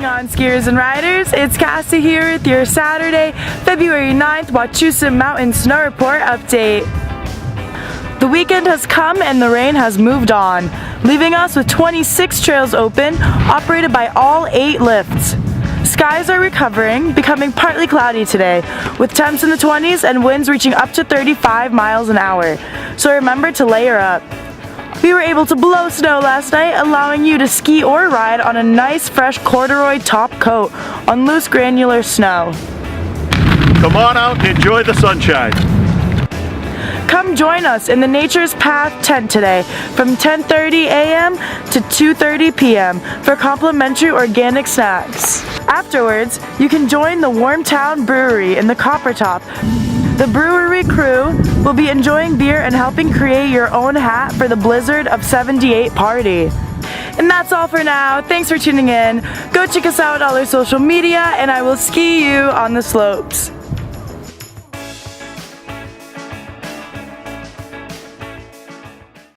going on, skiers and riders? It's Cassie here with your Saturday, February 9th Wachusett Mountain Snow Report update. The weekend has come and the rain has moved on, leaving us with 26 trails open, operated by all 8 lifts. Skies are recovering, becoming partly cloudy today, with temps in the 20s and winds reaching up to 35 miles an hour. So remember to layer up. We were able to blow snow last night, allowing you to ski or ride on a nice fresh corduroy top coat on loose granular snow. Come on out and enjoy the sunshine. Come join us in the Nature's Path tent today from 10:30 a.m. to 2:30 p.m. for complimentary organic snacks. Afterwards, you can join the Warmtown Brewery in the Copper Top. The brewery crew will be enjoying beer and helping create your own hat for the Blizzard of 78 party. And that's all for now. Thanks for tuning in. Go check us out on all our social media, and I will ski you on the slopes.